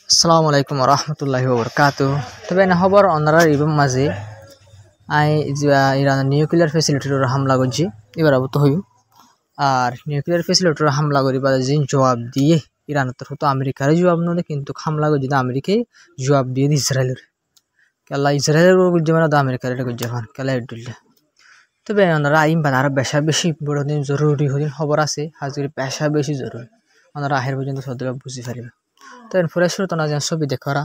আসসালামু আলাইকুম রহমতুল্লাহি ওবরকাতুহ। তবে না খবর অনারা ইবম মাঝে আই ইরান নিউক্লিয়ার ফেসিলিটির হামলা করছি এবার আবু তো হইব আর নিউক্লিয়ার ফেসিলিটির হামলা করি বা যে জবাব দিয়ে ইরানের তরফ তো আমেরিকার জবাব নয় কিন্তু হামলা করছি আমেরিকায় জবাব দিয়ে ইসরায়েলের কেলা ইসরায়েলের গুজে মানে আমেরিকার এটা গুজে ফান কেলা এডুল্লা। তবে ওনারা আইন বাদ আরো বেশি বড় দিন জরুরি হদিন খবর আছে হাজির বেশি জরুরি ওনারা আহের পর্যন্ত সদয় বুঝি পারিবে। তো এরপরে শুরু তো না ছবি দেখরা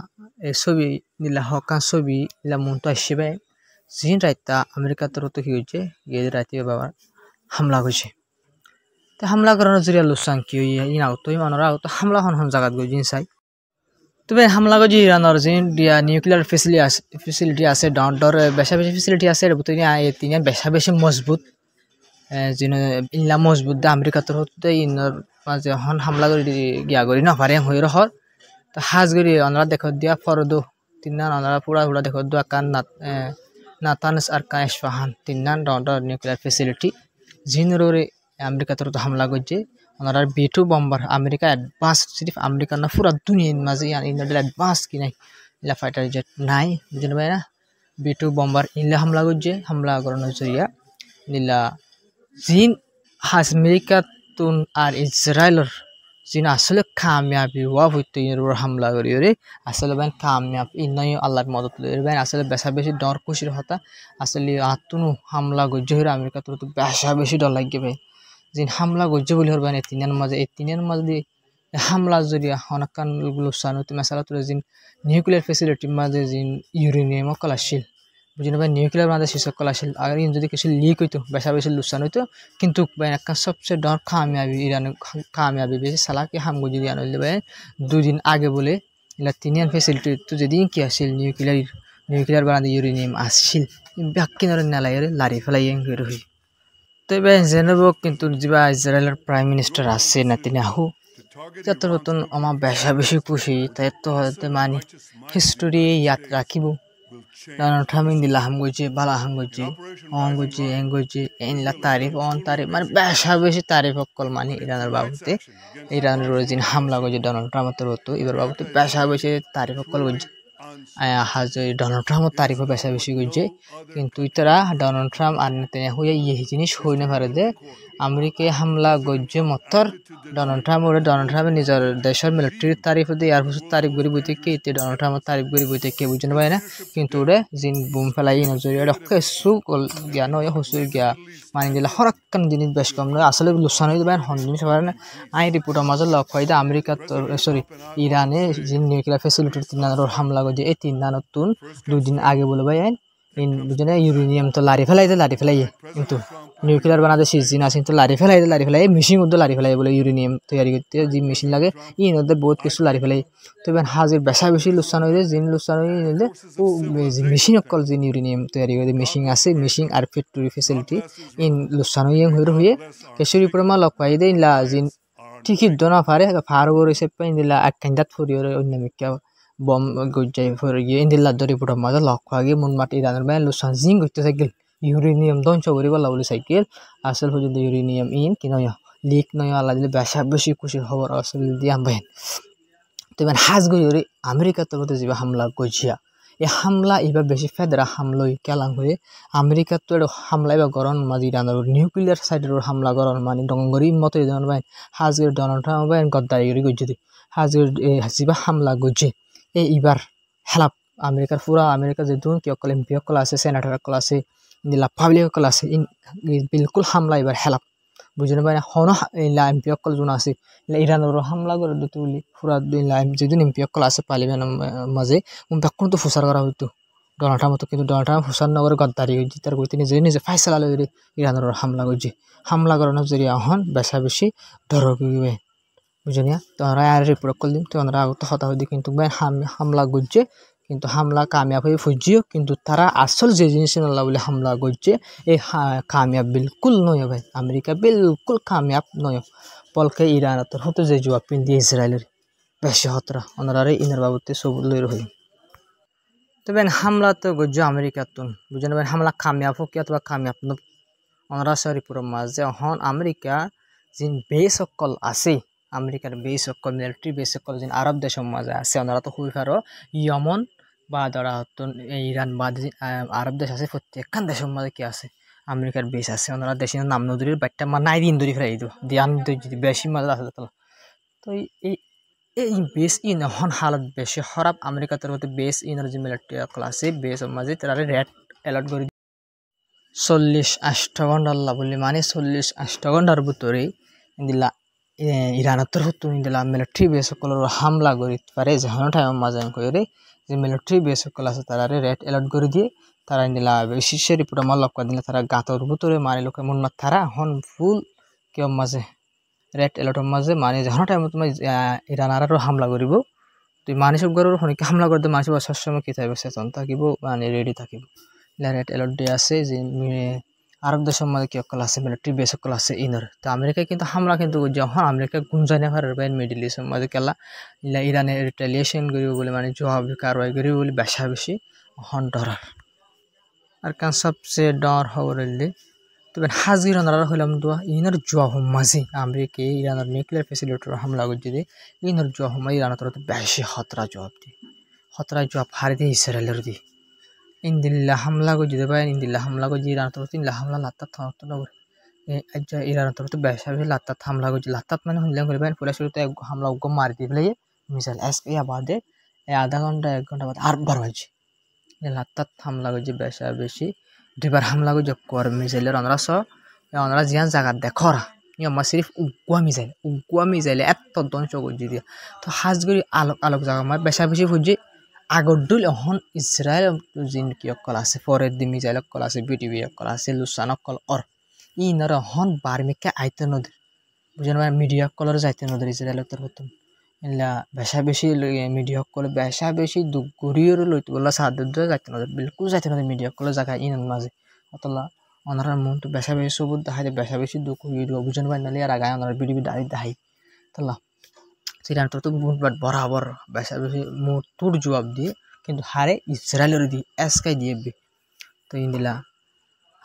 এই ছবি নিলা হকান ছবি নিলা মন তো আসবে জিন রাইতা আমেরিকা তরফ তো কি হয়েছে গিয়ে রাইতে বাবার হামলা হয়েছে। তো হামলা করানোর জরিয়া লুসান কি ই না তো মানুষরা তো হামলা হন জায়গাত গই জিন চাই। তবে হামলা গজি ইরানোর জিন দিয়া নিউক্লিয়ার ফেসিলিটি আছে ডর বেশি ফেসিলিটি আছে এর ভিতরে তিন বেশি মজবুত যিন ইনলা মজবুত দা আমেরিকা তরফ তো ইনর মাঝে হন হামলা করে গিয়া করি না পারে হয়ে রহর তো হাজগরি অনরা দেখো দিয়া ফরদো তিননান অনরা পুরা দেখো দু কান নাতানস আর কান ইসফাহান তিননান ডর নিউক্লিয়ার ফেসিলিটি জিনরে আমেরিকা তরফ হামলা করছে অনরা B2 বম্বার আমেরিকা অ্যাডভান্স সিরিফ আমেরিকা না পুরা দুনিয়ার মাঝে ইনডার অ্যাডভান্স কি নাই ইলা ফাইটার জেট নাই বুঝেন ভাই না B2 বম্বার ইনলা হামলা করছে হামলা করানোর জরিয়া নিলা জিন আমেরিকা তুন আর ইসরায়েলের जिन আসলে কামিয়াবি হওয়া হইতো এর হামলা করি রে আসলে বেন কামিয়াব ইনাই আল্লাহর মদত লই বেন আসলে বেশি ডর খুশির হতা আসলে আতুনু হামলা গজ্জে হইরা আমেরিকা তো বেশি ডর লাগবে ভাই জিন হামলা গজ্জে বলি হরবান এই তিনের মাঝে হামলা জরিয়া অনেকখান লুসান হইতো মেসালা তো জিন নিউক্লিয়ার ফেসিলিটি মাঝে জিন ইউরেনিয়াম কলাশিল বুঝিনা ভাই নিউক্লিয়ার মাঝে শিশক কলাশিল আর যদি কিছু লিক হইতো বেশি লুসান হইতো কিন্তু ভাই একটা সবচেয়ে ডর কামিয়াবি ইরান কামিয়াবি বেশি সালাকি হামগো যদি আনলে ভাই দুদিন আগে বলে ইলা তিনিয়ান ফেসিলিটি তো যেদিন কি আসিল নিউক্লিয়ার বানাতে ইউরেনিয়াম আসিল ব্যাকিনর নালাইরে লারি ফেলাই এঙ্গের হই তবে জেনেব কিন্তু যা ইসরায়েলের প্রাইম মিনিস্টার আছে নেতানিয়াহু যত নতুন আমার বেশি খুশি তাই তো হতে মানে হিস্টোরি ইয়াদ রাখিব Donald Trump in the laham goji bala ham goji on goji en goji en la tarif on tarif মানে বেশি তারিফ কল মানে ইরানের বাবুতে ইরানের রোজিন হামলা goji Donald Trump তো রতো এবার বাবুতে বেশি তারিফ কল goji হাজ ডোনাল্ড ট্রাম্প তারিফ বেশি goji কিন্তু ইতরা ডোনাল্ড ট্রাম্প আর নেতানিয়াহু এই জিনিস হই না পারে যে আমেরিকা হামলা goji মতর ডোনাল্ড ট্রাম্প নিজের দেশের মিলিটারি তারিফ দিয়ে আর কিছু তারিফ করি বইতে কে ডোনাল্ড ট্রাম্প তারিফ করি বইতে কে বুঝেন ভাই না কিন্তু ওরে জিন বুম ফেলাই নজরে রক্ষে সুকল জ্ঞান হয় হসু গিয়া মানে দিলা হরাক্কান জিনিস বেশ কম নয় আসলে লুসান হইতে পারেন হন জিনিস পারে না আই রিপোর্টের মাঝে লক্ষ্য হয় আমেরিকা সরি ইরানে জিন নিউক্লিয়ার ফেসিলিটির তিনানোর হামলা করছে এই তিনানোর তুন দুদিন আগে বলে ভাই ইন বুঝেন ইউরেনিয়াম তো লারি ফেলাই কিন্তু নিউক্লিয়ার বানাতে সিজিন আছে তো লারি ফেলাই মেশিন মধ্যে লারি ফেলাই বলে ইউরেনিয়াম তৈরি করতে যে মেশিন লাগে ইন ওদের বহুত কিছু লারি ফেলাই তো এবার হাজির বেশি লুসান হইলে জিন লুসান হইলে ও মেশিন অকল জিন ইউরেনিয়াম তৈরি করে মেশিন আছে মেশিন আর ফ্যাক্টরি ফেসিলিটি ইন লুসান হয়ে কেশরি প্রমা লক পাই দে ইলা জিন ঠিকই দনা পারে ফারগর হিসেবে পাই দিলা এক কান্দাত ফুরিয়র অন্য মিকা বম গজাই ফুরিয়ে ইন্দিলা দরি পুরো মাঝে লক পাগে মন মাটি দানের বাই লুসান জিং করতে সাইকেল ইউরেনিয়াম ধ্বংস করে বলা বলে সাইকেল আসল পর্যন্ত ইউরেনিয়াম ইন কি নয় লিক নয় আল্লাহ দিলে বেশি খুশির খবর আসলে দিয়া বাইন তো এবার হাজ গই আমেরিকা তরফ যে হামলা গজিয়া এই হামলা এবার বেশি ফেদরা হামলাই কেলাং হয়ে আমেরিকা তো হামলা এবার গরম মাঝি রানার নিউক্লিয়ার সাইডের হামলা গরম মানে ডঙ্গরি মতো ধরনের বাইন হাজগের ডোনাল্ড ট্রাম্প বাইন গদ্দারি করে গজি হাজগের হাসিবা হামলা গজি এই এবার হেলাপ আমেরিকার পুরা আমেরিকা যে দুন কি অকল এমপি অকল আছে সেনেটর অকল আছে নিলা পাবলিক অকল আছে বিলকুল হামলা এবার হেলাপ বুঝেন ভাই হন এমপি অকল যোন আছে ইরানের হামলা করে দিতে বলি পুরা যেদিন এমপি অকল আছে পার্লিমেন্ট মাঝে বেকুন তো ফুসার করা হইতো ডোনাল্ড ট্রাম্প তো কিন্তু ডোনাল্ড ট্রাম্প ফুসার নগরে গদ্দারি হয়েছে তার করতে নিজে ফাইসলা লই ইরানের হামলা করছে হামলা করানোর জরিয়া হন বেশি ডর বুঝেন তোমরা আর রিপোর্ট করলে তোমরা তো হতা হইতে কিন্তু হামলা করছে কিন্তু হামলা কামিয়াব হয়ে ফুজিও কিন্তু তারা আসল যে জিনিস আল্লাহ বলে হামলা করছে এই কামিয়াব বিলকুল নয় ভাই আমেরিকা বিলকুল কামিয়াব নয় পলকে ইরান তোর হতো যে জবাব পিন্দি ইসরায়েলের বেশি হতরা ওনারা ইনার বাবুতে সব লই রই তবে হামলা তো গজ্জ আমেরিকা তুন বুঝেন ভাই হামলা কামিয়াব হোক অথবা কামিয়াব ওনারা সরি পুরো মাঝে হন আমেরিকা জিন বেশ সকল আছে আমেরিকার বেস অকল মিলিটারি বেস অকল যেন আরব দেশের মাঝে আছে ওনারা তো খুবই পারো ইয়মন বা ধরা হতো ইরান বা আরব দেশ আছে প্রত্যেকখান দেশের মাঝে কি আছে আমেরিকার বেস আছে ওনারা দেশের নাম নদীর বাট্টা মা নাই দিন ধরে ফেরাই দিও দিয়ান যদি বেশি মাঝে আছে তো এই এই বেস ইন হন হালত বেশি খারাপ আমেরিকা তরফতে বেস ইনের যে মিলিটারি অকল আছে বেসের মাঝে তারা রেড অ্যালার্ট করে 48 ঘন্টা বলি মানে 48 ঘন্টার ভিতরে ইন্দিলা ইরানের তরফ ইন্দিলা মিলিটারি বেস সকলের হামলা করি পারে যেখানে টাইমের মাঝে করে যে মিলিটারি বেস সকল আছে তারা রেড অ্যালার্ট করে দিয়ে তারা ইন্দিলা শীর্ষে রিপোর্ট আমার লক্ষ্য দিলে তারা গাতর ভিতরে মানে লোকে মন তারা হন ফুল কেউ মাঝে রেড অ্যালার্টের মাঝে মানে যেখানে টাইমে তোমার ইরান আরও হামলা করিব তুই মানুষের ঘরের শনিকে হামলা করতে মানুষ সবসময় কি থাকবে সেতন থাকিব মানে রেডি থাকিব রেড অ্যালার্ট দিয়ে আছে যে আরব দেশের মধ্যে কি অকল আছে মিলিটারি বেস অকল আছে ইনর তো আমেরিকায় কিন্তু হামলা কিন্তু যখন আমেরিকা গুঞ্জানে পারে মিডল ইস্টের মধ্যে কেলা ইরানে রিটেলিয়েশন করিব বলে মানে জবাব কারবাই করিব বলে বেশি হন ডরার আর কারণ সবচেয়ে ডর খবর হইলে তবে হাজির ওনারা হইলাম দোয়া ইনার জোয়া মাঝি আমেরিকা ইরানের নিউক্লিয়ার ফেসিলিটির হামলা করছে দিয়ে ইনার জোয়া মাঝি ইরানের তরফ বেশি খতরা জবাব দিয়ে খতরা জবাব হারি দিয়ে ইসরায়েলের দিয়ে ইন্দিল্লা হামলা করছে দেবে ইন্দিল্লা হামলা করছে ইরানের তরফ ইন্দিল্লা হামলা লাত্তার থামত না করে ইরানের তরফ বেশি বেশি লাত্তার হামলা করছে লাত্তার মানে হইলাম করে পুরা শুরুতে হামলা উগ্র মারি দিয়ে ফেলে মিসাইল এসকে বাদে আধা ঘন্টা 1 ঘন্টা বাদে আরবার হয়েছে লাত্তার হামলা করছে বেশি দুইবার হামলা করছে কর মিসাইলের ওনারা জিয়ান জায়গা দেখরা আমার সিরিফ উগুয়া মিসাইলে এত ধ্বংস করছে দিয়া তো হাজগুড়ি আলোক জায়গা আমার বেশি ফুটছে আগর দুল এখন ইসরায়েল জিন কি অকল আছে ফরের দি মিসাইল অকল আছে বিটিভি অকল আছে লুসান অকল ইনার হন বার্মিকে আইতে নদীর বুঝেন মিডিয়া অকলের যাইতে নদীর ইসরায়েলের তরফ এলা বেশি মিডিয়া অকলে বেশি দুঃখ গড়িয়ে লইতে বললা সাহায্য যাইতে নদীর বিলকুল যাইতে নদীর মিডিয়া অকলের জায়গা ইনার মাঝে অতলা ওনার মনটো বেশি সবুজ দেখাই বেশি দুঃখ হয়ে দিব বুঝেন পাই নালি আর আগায় ওনার বিডিবি দাঁড়িয়ে দেখাই তলা সিরানটো তো বুনবাট বরাবর বেশি তোর জবাব দিয়ে কিন্তু হারে ইসরায়েলের দিয়ে এসকাই দিয়ে তো ইন্দিলা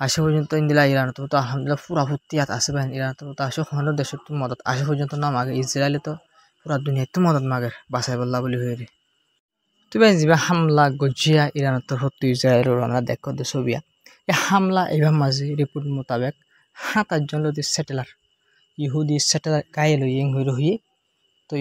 আসে পর্যন্ত ইন্দিলা ইরান তো আলহামদুলিল্লাহ পুরা ফুর্তিয়াত আছে ভাই ইরান তো আসে কোনো দেশের তো মদত আসে পর্যন্ত না মাগে ইসরায়েলে তো পুরা দুনিয়ায় তো মদত মাগের বাসাই বললা বলি হয়ে রে তুই ভাই যা হামলা গজিয়া ইরানের তো সত্যি ইসরায়েলের ওনারা দেখো দে ছবিয়া এই হামলা এবার মাঝে রিপোর্ট মোতাবেক 7-8 লোক সেটেলার ইহুদি সেটেলার গায়ে লই হয়ে রহি তো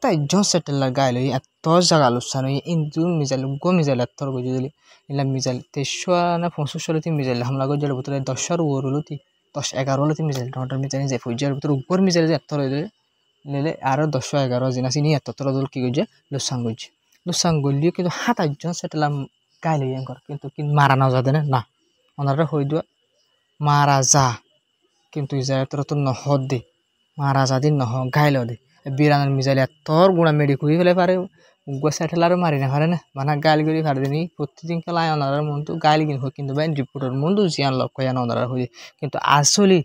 7-8 সেটেলার গায়ে লই এত জায়গা আলোচনা ইন্দু মিজাইল মিজাইল এত গজি দিলি এলা মিজাইল 23 না 25 মিজাইল হামলা গজার ভিতরে 10 ওরলতি 10-11 মিজাইল টমাটার মিজাইল যে ফুজার ভিতরে উপর মিজাইল যে এত লেলে আরো 10-11 জিনা চিনি এত দল কি গজে লুসাং গলিও কিন্তু 7-8 সেটেলার গায়ে লই কিন্তু মারা না যাবে না ওনারা হই দোয়া মারা যা কিন্তু ইসরায়েল তো নহদ দে মারা যা দিন নহ গাইল দে বিরানের মিজাইল এতর গুণা মেডি খুঁড়ি ফেলে পারে উগ্র স্যাটেলারও মারি না পারে না মানে গাইল করি পারে দিনই প্রতিদিন খেলায় ওনার মনটো গাইল কিন্তু ভাই রিপোর্টের মনটো জিয়ান লক্ষ্য জান ওনারা হয়ে কিন্তু আসলে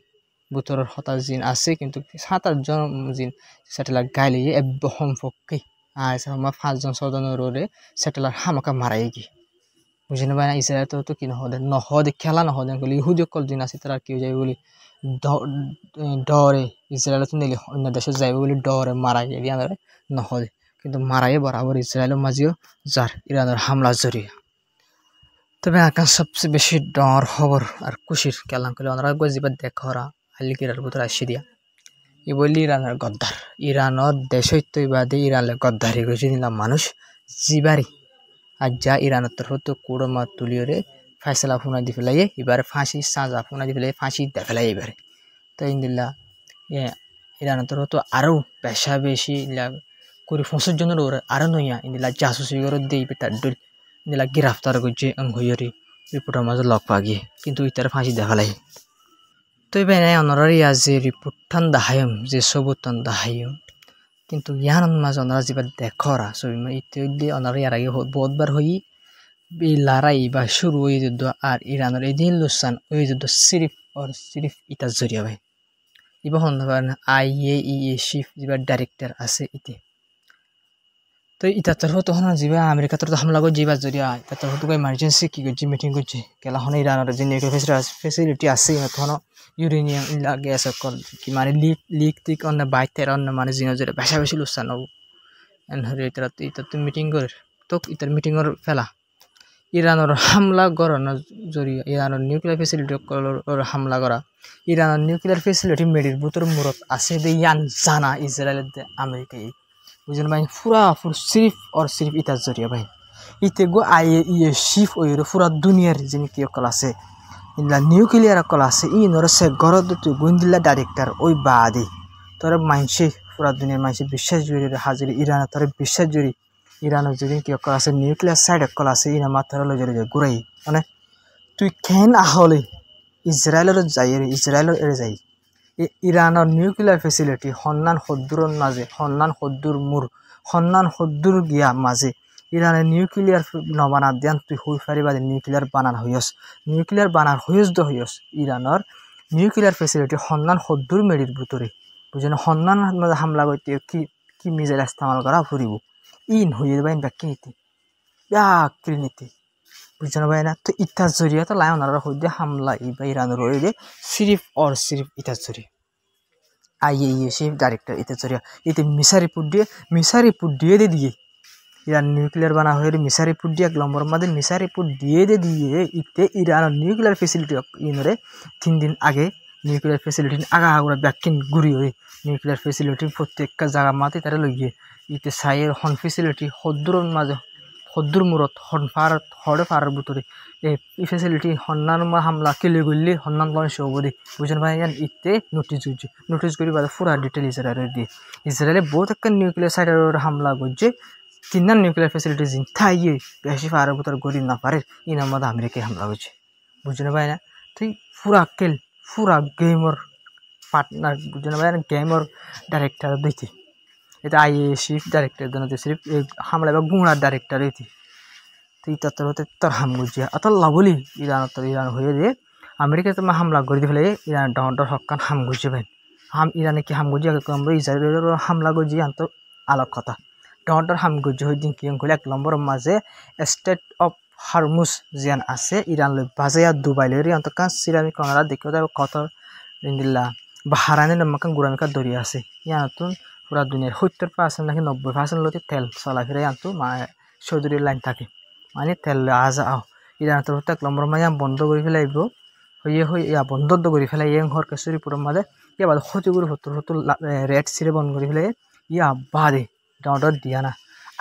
বুতরের হতাশ জিন আছে কিন্তু 7-8 জিন স্যাটেলার গাইল এব্বহম পক্ষে আর আমার 5-6 রোডে স্যাটেলার হামাকা মারাই গিয়ে বুঝিনা ভাই না ইসরায়েল তো কি নহদে খেলা নহদে বলে ইহুদি অকল দিন আছে তারা কেউ যাবে বলে ডরে ইসরায়েল তো নিলে অন্য দেশে যাবে বলে ডরে মারা গিয়ে ইরানের নহদে কিন্তু মারাই বরাবর ইসরায়েলের মাঝেও যার ইরানের হামলা জড়িয়ে তবে আকাশ সবচেয়ে বেশি ডর খবর আর খুশির কেলাম করলে ওনারা গজিবার দেখরা আলিকিরার ভিতরে আসি দিয়া ই বললি ইরানের গদ্দার ইরানের দেশই বাদে ইরানের গদ্দারি গজি নিলাম মানুষ জিবারি আর যা ইরানের তরফ তো কুড়মা তুলিওরে ফয়সলা ফোনা দি ফেলাইয়ে এবারে ফাঁসি সাজা ফোনা দি ফেলাই ফাঁসি দে ফেলাই এবারে তো ইন্দিল্লা ইরানের তরফ তো আরও বেশি করে 25 জনের ওর আরও নইয়া ইন্দিল্লা জাসুসি করে দিয়ে তার ডুল ইন্দিল্লা গ্রেফতার করছে হইয়রি রিপোর্টের মাঝে লক পাগিয়ে কিন্তু ইতার ফাঁসি দে ফেলাই তো এবার অনারারি যে রিপোর্ট টান দাহায়ম যে সবুত টান দাহায়ম কিন্তু ইয়ার মাঝে ওনারা যেবার দেখরা ছবি ইতিমধ্যে ওনারা ইয়ার আগে বহুতবার হই এই লড়াই বা শুরু হয়ে যুদ্ধ আর ইরানের এই দিন লুসান ওই যুদ্ধ সিরিফ ইটার জরিয়া ভাই এবার হন IAEA চিফ যেবার ডাইরেক্টর আছে ইতে তো ইতার হতো হন যা আমেরিকা তো হামলা করে যাবার জরিয়া ইতার হতো ইমার্জেন্সি কি করছি মিটিং করছি কেলা হন ইরানের যে নিউক্লিয়ার ফেসিলিটি আছে তখন ইউরেনিয়াম গ্যাস সকল কি মানে লিক টিক অন্য বাইতের অন্য মানে জিনিস যেটা বেশা বেশি লুচ্ছা নব এনহরে ইতার তো মিটিং করে তো ইতার মিটিংর ফেলা ইরানের হামলা করানোর জরিয়া ইরানের নিউক্লিয়ার ফেসিলিটি হামলা করা ইরানের নিউক্লিয়ার ফেসিলিটি মেডির বুতর মূরত আছে দে ইয়ান জানা ইসরায়েলের দে আমেরিকায় বুঝলেন ভাই ফুরাফুর সিরিফ ইতার জরিয়া ভাই ইতে গো আইয়ে ইয়ে শিফ ওইরে পুরা দুনিয়ার যিনি কি অকল আছে ইনলা নিউক্লিয়ার অকল আছে ইনর সে গরদ তুই গুন্দিল্লা ডাইরেক্টর ওই বাদে তোর মাইনসে পুরা দুনিয়ার মাইনসে বিশ্বাস জুড়ি হাজির ইরান তোর বিশ্বাস জুড়ি ইরানের যদি কি অকল আছে নিউক্লিয়ার সাইড অকল আছে ইনা মাথার লজরে ঘুরাই মানে তুই কেন আহলে ইসরায়েলের যাই ইসরায়েলের এড়ে যাই ইরানের নিউক্লিয়ার ফেসিলিটি সন্নান সদ্দুৰৰ মাঝে সন্নান সদ্দুর মূর সন্নান সদ্দুর গিয়া মাঝে ইরানের নিউক্লিয়ার নবানা দিয়ান তুই হই পারিবা নিউক্লিয়ার বানান হইস নিউক্লিয়ার বানার হইস ইরানের নিউক্লিয়ার ফেসিলিটি সন্নান সদ্দুর মেডির ভিতরে বুঝেন সন্নান মাঝে হামলা করতে কি মিসাইল ইস্তেমাল করা ফুরিব ইন হইয়ে বাইন ব্যাকি নিতে ব্যাকি নিতে বুঝছেন ভাই না তো ইতার জরিয়া তো লাই ওনারা হইতে হামলা ইবা ইরানের ওইরে সিরিফ ইতার জরিয়া আইএ শিফ ডাইরেক্টর ইতার জরিয়া ইতে মিসা রিপোর্ট দিয়ে দিয়ে ইরান নিউক্লিয়ার বানা হয়ে মিসা রিপোর্ট দিয়ে এক নম্বর মাঝে মিসা রিপোর্ট দিয়ে ইতে ইরানের নিউক্লিয়ার ফেসিলিটি ইনরে 3 দিন আগে নিউক্লিয়ার ফেসিলিটি আগা ব্যাকিন ঘুরি হয়ে নিউক্লিয়ার ফেসিলিটি প্রত্যেকটা জায়গা মাতে তারা লইয়ে ইতে সাইয়ের হন ফেসিলিটি সদ্দুরের মাঝে সদ্দুর মূরত হরে ফারার ভিতরে এই ফেসিলিটি সন্নান হামলা কেলে গলি সন্নান লঞ্চ হব দে বুঝলেন ভাই ইতে নোটিস করি বাদে পুরা ডিটেল ইসরায়েলের দিয়ে ইসরায়েলে বহুত একটা নিউক্লিয়ার সাইডের হামলা করছে তিনটা নিউক্লিয়ার ফেসিলিটি জিন থাইয়ে বেশি ফারার ভিতরে গড়ি না পারে ইনার মধ্যে আমেরিকায় হামলা করছে বুঝলেন ভাই না তুই পুরা গেমর পার্টনার বুঝলেন ভাই না গেমর ডাইরেক্টর দিতে এটা আইএ শিফ ডাইরেক্টর জন্য সিরিফ হামলা বা গুণার ডাইরেক্টর হইতি তো ইতার হতে তোর হাম গুজিয়া অত লাভলি ইরান হয়ে দিয়ে আমেরিকা তোমার হামলা করে দিয়ে ফেলে ইরান ডর হকান হাম গুজিয়ে ভাই ইরানে কি হাম গুজিয়া আমরা ইসরায়েলের হামলা গুজিয়ে আনতো আলোক কথা ডর হাম গুজি হয়ে দিন কি করলে 1 নম্বরের মাঝে স্টেট অফ হরমুজ জিয়ান আছে ইরান লই বাজাইয়া দুবাই লই অন্ত কাজ সিরামি কনারা দেখে যাবে কত ইন্দিল্লা বাহারানে নামকান গুরামিকা দরিয়া আছে ইয়াতুন পুরা দুনিয়ার 70% নাকি 90% লোকে তেল চলাফেরাই আনতো চৌধুরীর লাইন থাকে মানে তেল ইরান তো 1 নম্বর মাঝে বন্ধ করে ফেলাইব হইয়া বন্ধ করে ফেলাই হর কেশরীপুরের মাঝে ইয়া বাদ ক্ষতিগুলো হতো রেড সিরে বন্ধ করে ফেলে ইয়া বাদে অর্ডার দিয়া না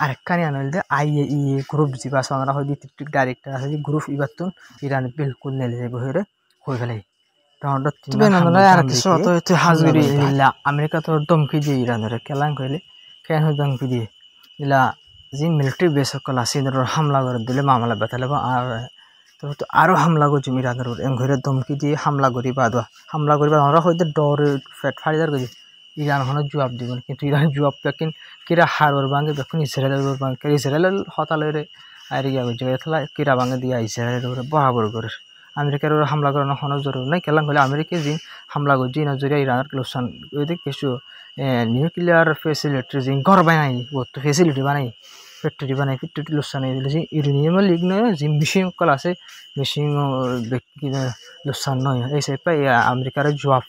আরেকখানি আনলে আইএ গ্রুপ যা সোনারা হয় ডিস্ট্রিক্ট ডাইরেক্টর আছে গ্রুপ ইবাতুন ইরান বিলকুল নেলে যাবে হয়ে ফেলাই আমেরিকা তো ধমকি দিয়ে ইরানের কেলান কইলে কেন ধমকি দিয়ে ইলা যে মিলিটারি বেস সকল আছে হামলা করে দিলে মামলা বেতালেব আর তো আরও হামলা করছি ইরানের ঘরে ধমকি দিয়ে হামলা করি হামলা করিবা আমরা হয়তো ডর ফেট ফাড়িদার করি ইরান হন জবাব দিব কিন্তু ইরান জবাব পেকিন কিরা হারর ভাঙে দেখুন ইসরায়েলের ভাঙে ইসরায়েলের হতালের আর ইয়া করছে কিরা ভাঙে দিয়ে ইসরায়েলের বরাবর করে আমেরিকার হামলা করানো কোনো জরুরি নাই কেলাম হলে আমেরিকা যে হামলা করছে নজরিয়া ইরানের লোকসান ওইদিকে কিছু নিউক্লিয়ার ফেসিলিটি যে ঘর বানাই বহুত ফেসিলিটি বানাই ফ্যাক্টরি লোকসান যে ইউরেনিয়ামের লিগ নয় যে মেশিন কল আছে মেশিন লোকসান নয় এই সাইড পাই আমেরিকার জবাব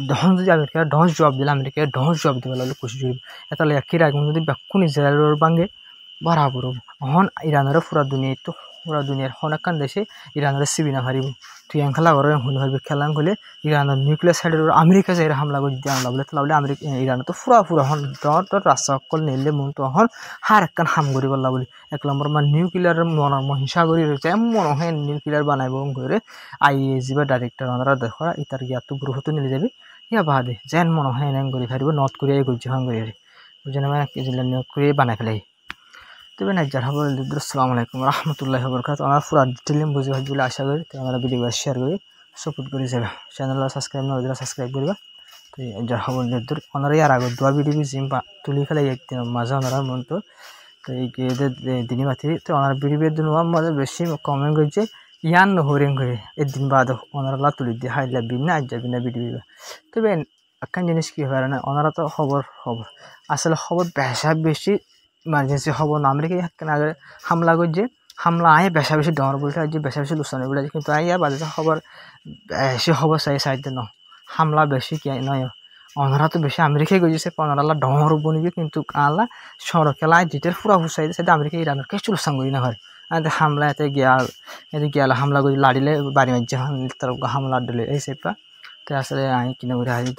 দহন যদি আমেরিকার ঢস জবাব দিলে আমেরিকার ঢস জবাব দিবে লাগলে খুশি জড়িব এটা কিরা যদি বেকুন ইসরায়েলের ভাঙে বরাবর হন ইরানের পুরা দুনিয়ার অনেকখান দেশে ইরানের সিবি না হারিব তুই খেলা করে শুনে হারবি খেলা হলে ইরানের নিউক্লিয়ার সাইডের আমেরিকা যাই হামলা করে দিয়ে হামলা বলে তাহলে আমেরিকা ইরান তো পুরা হন দর রাস্তা সকল নিলে মন তো হন হার একখান হাম করি বললা বলি 1 নম্বর মানে নিউক্লিয়ার হিংসা করি রয়েছে এমন হয় নিউক্লিয়ার বানাইব করে আইএজি বা ডাইরেক্টর ওনারা দেখা ইতার ইয়াতো গ্রুপতো নিলে যাবি ইয়া বাদে যেন মনে হয় এনে করে ফারিব নর্থ কোরিয়ায় গজ্জি হাম করে বুঝে না নর্থ কোরিয়ায় বানাই ফেলাই তবে না যারা হবো আসসালামু আলাইকুম রহমতুল্লাহ বরকাত আমার পুরো ডিটেল বুঝে হয় বলে আশা করি তো আমরা ভিডিও শেয়ার করি সাপোর্ট করে যাবে চ্যানেল সাবস্ক্রাইব না হলে সাবস্ক্রাইব করবা তো যারা হবো দূর ওনারা আর আগে দোয়া ভিডিও জিম তুলি ফেলাই একদিন মাঝে ওনারা মন তো এই দিনই মাতি তো ওনার ভিডিও দিন মধ্যে বেশি কমেন্ট করছে ইয়ান হরিং করে একদিন বাদ ওনারা তুলি দিয়ে হাইলা বিনা আজ যাবি না ভিডিও তবে একখান জিনিস কি হয় না ওনারা তো খবর আসলে খবর বেশি ইমার্জেন্সি হব না আমেরিকা হাতখানে আগে হামলা করছে হামলা আয় বেশা বেশি ডর বলতে যে বেশা বেশি লুসানি বলে কিন্তু আইয়া বাজে খবর বেশি হব চাই সাইড ন হামলা বেশি কি নয় অনারা তো বেশি আমেরিকায় গেছে পনারালা ডর বনিবে কিন্তু আলা সড়কেলা যেটার পুরা হুসাই সেটা আমেরিকা ইরানের কিছু লুসান করি না হয় আর হামলা এতে গিয়া হামলা করে লাড়িলে বাড়ি মারছে তার হামলা দিলে এই সেপা তো আসলে আমি কিনা করে হাজি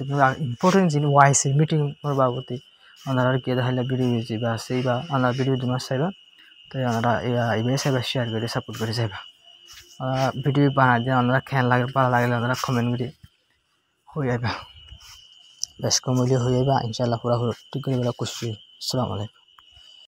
ইম্পর্টেন্ট জিনিস ওয়াইসি মিটিং ওর বাবতি ওনারা গিয়ে দেখাইলে ভিডিও যাইবা সেইবা ওনার ভিডিও দিমার চাইবা তো ওনারা এইভাবে চাইবা শেয়ার করে সাপোর্ট করে যাইবা ভিডিও বানাই দিয়ে ওনারা খেয়াল লাগে ভালো লাগলে ওনারা কমেন্ট করে হয়ে যাইবা বেশ কমলি হয়ে যাইবা ইনশাল্লাহ পুরা ঠিক করে বেলা করছি আসসালামু আলাইকুম